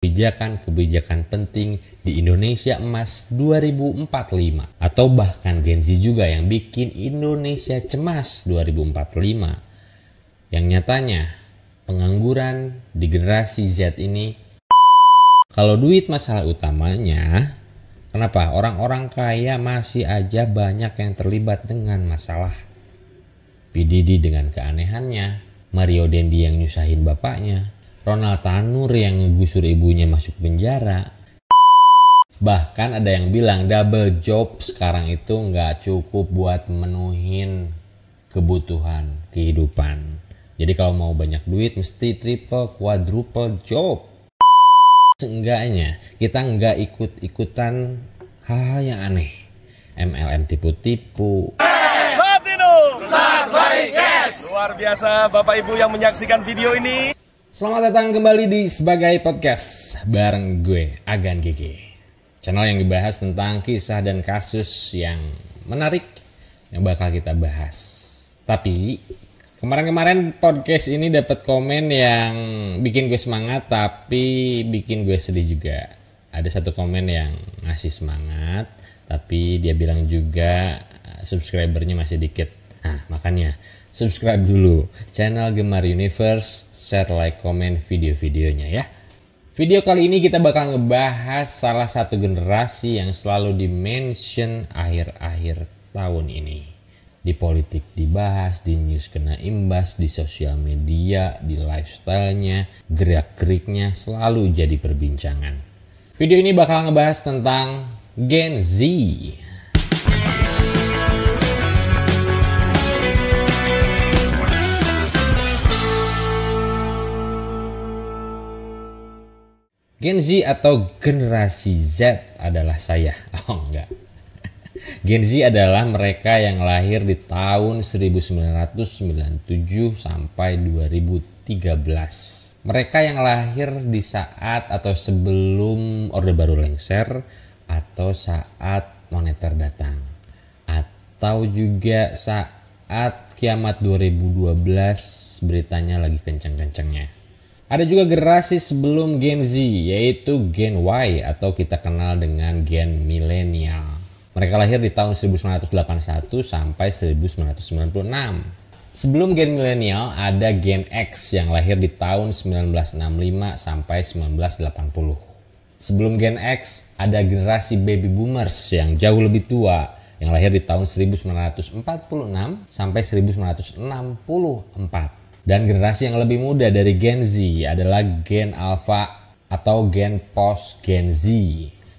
kebijakan-kebijakan penting di Indonesia Emas 2045 atau bahkan Gen Z juga yang bikin Indonesia cemas 2045. Yang nyatanya pengangguran di generasi Z ini, kalau duit masalah utamanya, kenapa orang-orang kaya masih aja banyak yang terlibat dengan masalah? P. Diddy dengan keanehannya, Mario Dendi yang nyusahin bapaknya, Ronald Tanur yang ngegusur ibunya masuk penjara. Bahkan ada yang bilang double job sekarang itu nggak cukup buat menuhin kebutuhan kehidupan. Jadi kalau mau banyak duit mesti triple, quadruple job. Seenggaknya kita nggak ikut-ikutan hal-hal yang aneh. MLM tipu-tipu. Luar biasa Bapak Ibu yang menyaksikan video ini. Selamat datang kembali di Sebagai Podcast bareng gue Agan Gege. Channel yang dibahas tentang kisah dan kasus yang menarik yang bakal kita bahas. Tapi kemarin-kemarin podcast ini dapat komen yang bikin gue semangat tapi bikin gue sedih juga. Ada satu komen yang ngasih semangat tapi dia bilang juga subscribernya masih dikit. Nah makanya subscribe dulu channel Gemar Universe, share, like, komen video-videonya ya. Video kali ini kita bakal ngebahas salah satu generasi yang selalu di-mention akhir-akhir tahun ini. Di politik dibahas, di news kena imbas, di sosial media, di lifestyle-nya, gerak-geriknya selalu jadi perbincangan. Video ini bakal ngebahas tentang Gen Z. Gen Z atau generasi Z adalah saya. Oh enggak. Gen Z adalah mereka yang lahir di tahun 1997 sampai 2013. Mereka yang lahir di saat atau sebelum Orde Baru lengser atau saat moneter datang. Atau juga saat kiamat 2012 beritanya lagi kenceng-kencengnya. Ada juga generasi sebelum Gen Z, yaitu Gen Y atau kita kenal dengan Gen Milenial. Mereka lahir di tahun 1981 sampai 1996. Sebelum Gen Milenial ada Gen X yang lahir di tahun 1965 sampai 1980. Sebelum Gen X ada generasi Baby Boomers yang jauh lebih tua, yang lahir di tahun 1946 sampai 1964. Dan generasi yang lebih muda dari Gen Z adalah Gen Alpha atau Gen Post Gen Z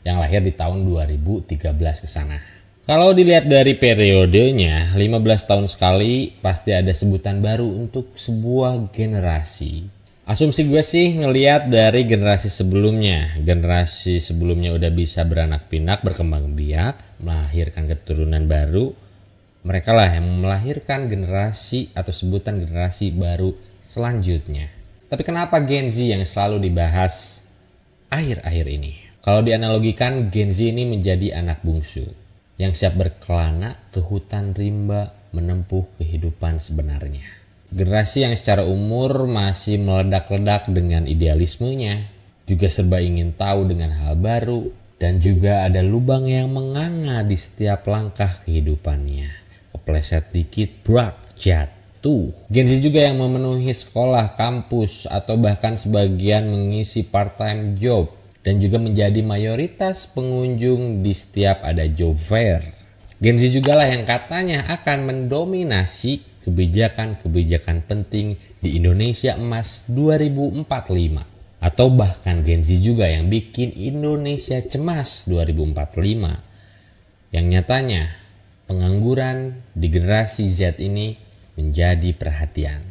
yang lahir di tahun 2013 ke sana. Kalau dilihat dari periodenya, 15 tahun sekali pasti ada sebutan baru untuk sebuah generasi. Asumsi gue sih ngelihat dari generasi sebelumnya. Generasi sebelumnya udah bisa beranak pinak, berkembang biak, melahirkan keturunan baru. Mereka lah yang melahirkan generasi atau sebutan generasi baru selanjutnya. Tapi kenapa Gen Z yang selalu dibahas akhir-akhir ini? Kalau dianalogikan, Gen Z ini menjadi anak bungsu yang siap berkelana ke hutan rimba menempuh kehidupan sebenarnya. Generasi yang secara umur masih meledak-ledak dengan idealismenya, juga serba ingin tahu dengan hal baru, dan juga ada lubang yang menganga di setiap langkah kehidupannya. Kepleset dikit, brak, jatuh. Gen Z juga yang memenuhi sekolah, kampus, atau bahkan sebagian mengisi part-time job. Dan juga menjadi mayoritas pengunjung di setiap ada job fair. Gen Z juga lah yang katanya akan mendominasi kebijakan-kebijakan penting di Indonesia Emas 2045. Atau bahkan Gen Z juga yang bikin Indonesia cemas 2045. Yang nyatanya pengangguran di generasi Z ini menjadi perhatian.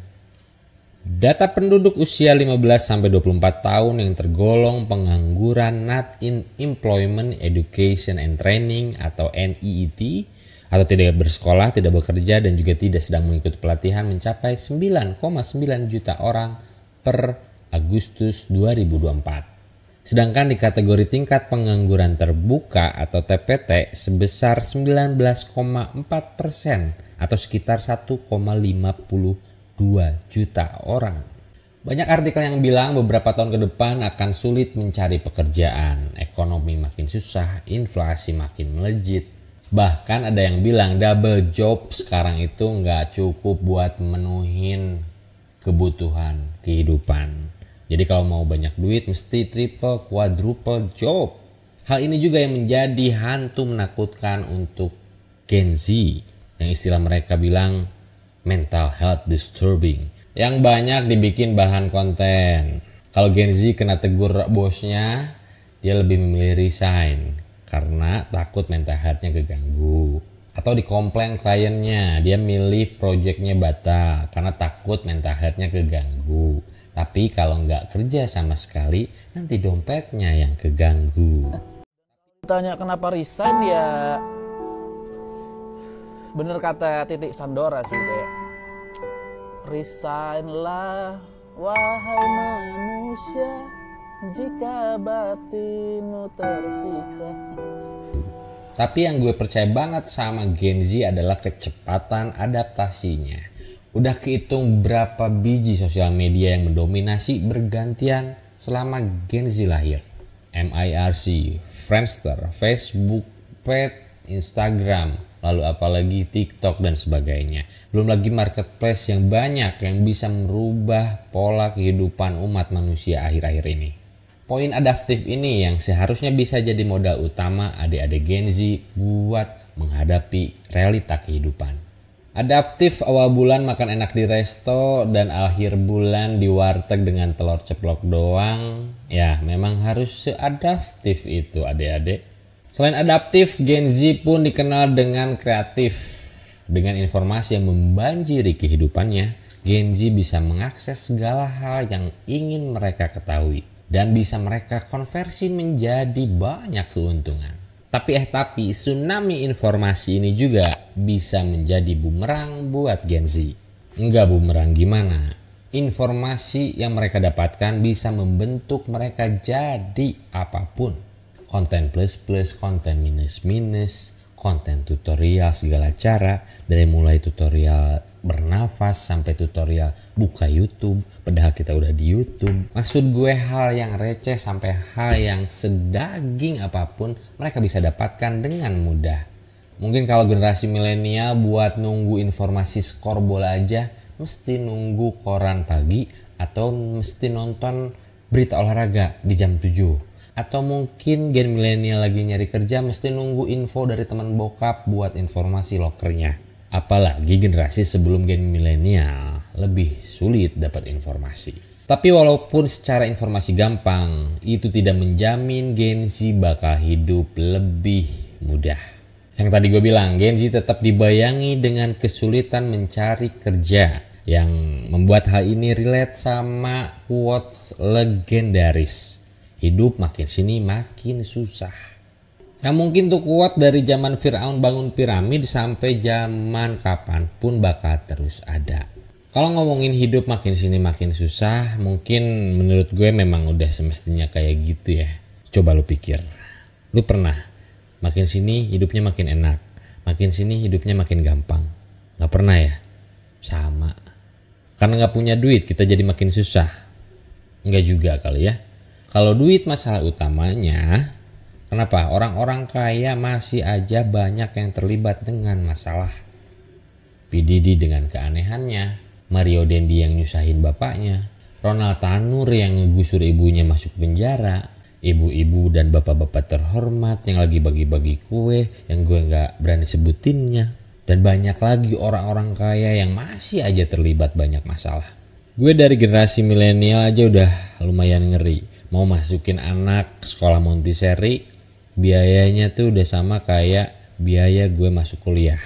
Data penduduk usia 15-24 tahun yang tergolong pengangguran not in employment, education and training atau NEET atau tidak bersekolah, tidak bekerja dan juga tidak sedang mengikuti pelatihan mencapai 9,9 juta orang per Agustus 2024. Sedangkan di kategori tingkat pengangguran terbuka atau TPT sebesar 19,4% atau sekitar 1,52 juta orang. Banyak artikel yang bilang beberapa tahun ke depan akan sulit mencari pekerjaan, ekonomi makin susah, inflasi makin melejit. Bahkan ada yang bilang double job sekarang itu nggak cukup buat menuhin kebutuhan kehidupan. Jadi kalau mau banyak duit mesti triple, quadruple job. Hal ini juga yang menjadi hantu menakutkan untuk Gen Z, yang istilah mereka bilang mental health disturbing, yang banyak dibikin bahan konten. Kalau Gen Z kena tegur bosnya, dia lebih memilih resign karena takut mental health-nya keganggu. Atau dikomplain kliennya, dia milih projectnya batal karena takut mental health-nya keganggu. Tapi kalau nggak kerja sama sekali, nanti dompetnya yang keganggu. Tanya kenapa resign, ya bener kata Titik Sandora sih, kayak resignlah wahai manusia jika batinmu tersiksa. Tapi yang gue percaya banget sama Gen Z adalah kecepatan adaptasinya. Udah kehitung berapa biji sosial media yang mendominasi bergantian selama Gen Z lahir. MIRC, Friendster, Facebook, Pet, Instagram, lalu apalagi TikTok dan sebagainya. Belum lagi marketplace yang banyak yang bisa merubah pola kehidupan umat manusia akhir-akhir ini. Poin adaptif ini yang seharusnya bisa jadi modal utama adik-adik Gen Z buat menghadapi realita kehidupan. Adaptif awal bulan makan enak di resto dan akhir bulan di warteg dengan telur ceplok doang. Ya memang harus seadaptif itu adik-adik. Selain adaptif, Gen Z pun dikenal dengan kreatif. Dengan informasi yang membanjiri kehidupannya, Gen Z bisa mengakses segala hal yang ingin mereka ketahui dan bisa mereka konversi menjadi banyak keuntungan. Tapi tsunami informasi ini juga bisa menjadi bumerang buat Gen Z. Enggak bumerang gimana? Informasi yang mereka dapatkan bisa membentuk mereka jadi apapun. Konten plus plus, konten minus minus, konten tutorial segala cara, dari mulai tutorial bernafas sampai tutorial buka YouTube, padahal kita udah di YouTube. Maksud gue hal yang receh sampai hal yang sedaging apapun mereka bisa dapatkan dengan mudah. Mungkin kalau generasi milenial buat nunggu informasi skor bola aja mesti nunggu koran pagi atau mesti nonton berita olahraga di jam 7. Atau mungkin gen milenial lagi nyari kerja mesti nunggu info dari teman bokap buat informasi lokernya. Apalagi generasi sebelum gen milenial lebih sulit dapat informasi. Tapi walaupun secara informasi gampang, itu tidak menjamin Gen Z bakal hidup lebih mudah. Yang tadi gue bilang, Gen Z tetap dibayangi dengan kesulitan mencari kerja, yang membuat hal ini relate sama quotes legendaris. Hidup makin sini makin susah. Yang mungkin tuh kuat dari zaman Firaun bangun piramid sampai zaman kapanpun bakal terus ada. Kalau ngomongin hidup makin sini makin susah, mungkin menurut gue memang udah semestinya kayak gitu ya. Coba lu pikir, lu pernah makin sini hidupnya makin enak, makin sini hidupnya makin gampang? Gak pernah ya? Sama. Karena gak punya duit kita jadi makin susah? Enggak juga kali ya. Kalau duit masalah utamanya, kenapa orang-orang kaya masih aja banyak yang terlibat dengan masalah? P. Diddy dengan keanehannya, Mario Dendi yang nyusahin bapaknya, Ronald Tanur yang ngegusur ibunya masuk penjara, ibu-ibu dan bapak-bapak terhormat yang lagi bagi-bagi kue yang gue gak berani sebutinnya, dan banyak lagi orang-orang kaya yang masih aja terlibat banyak masalah. Gue dari generasi milenial aja udah lumayan ngeri. Mau masukin anak sekolah Montessori, biayanya tuh udah sama kayak biaya gue masuk kuliah.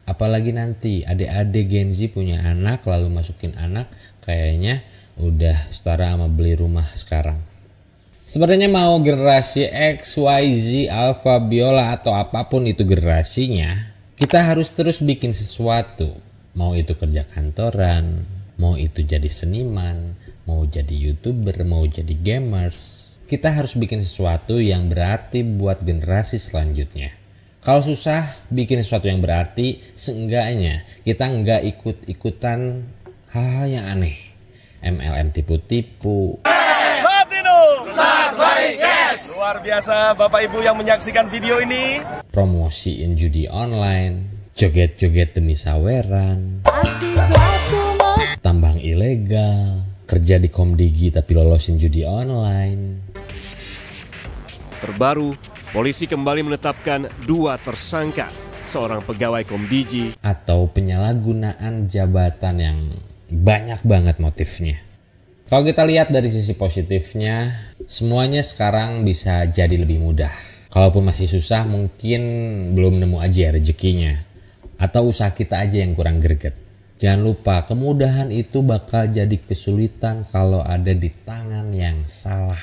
Apalagi nanti adik-adik Gen Z punya anak lalu masukin anak, kayaknya udah setara sama beli rumah sekarang. Sebenarnya mau generasi X, Y, Z, Alpha, Biola atau apapun itu generasinya, kita harus terus bikin sesuatu. Mau itu kerja kantoran, mau itu jadi seniman, mau jadi YouTuber, mau jadi gamers. Kita harus bikin sesuatu yang berarti buat generasi selanjutnya. Kalau susah bikin sesuatu yang berarti, seenggaknya kita nggak ikut-ikutan hal-hal yang aneh. MLM tipu-tipu. Luar biasa Bapak Ibu yang menyaksikan video ini. Promosiin judi online, joget-joget demi saweran, tambang ilegal, kerja di Komdigi tapi lolosin judi online. Terbaru, polisi kembali menetapkan 2 tersangka, seorang pegawai Komdigi Atau penyalahgunaan jabatan yang banyak banget motifnya. Kalau kita lihat dari sisi positifnya, semuanya sekarang bisa jadi lebih mudah. Kalaupun masih susah, mungkin belum nemu aja rezekinya. Atau usaha kita aja yang kurang greget. Jangan lupa, kemudahan itu bakal jadi kesulitan kalau ada di tangan yang salah.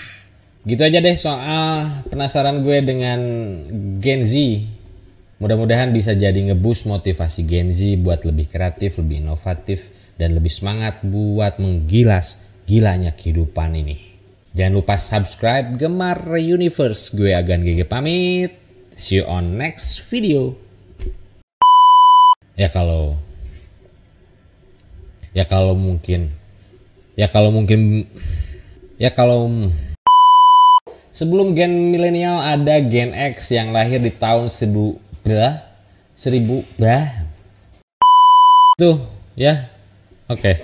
Gitu aja deh soal penasaran gue dengan Gen Z. Mudah-mudahan bisa jadi ngeboost motivasi Gen Z buat lebih kreatif, lebih inovatif, dan lebih semangat buat menggilas gilanya kehidupan ini. Jangan lupa subscribe Gemar Universe. Gue Agan GG pamit. See you on next video. Ya kalau sebelum gen milenial ada gen X yang lahir di tahun 1000 tuh ya. Oke.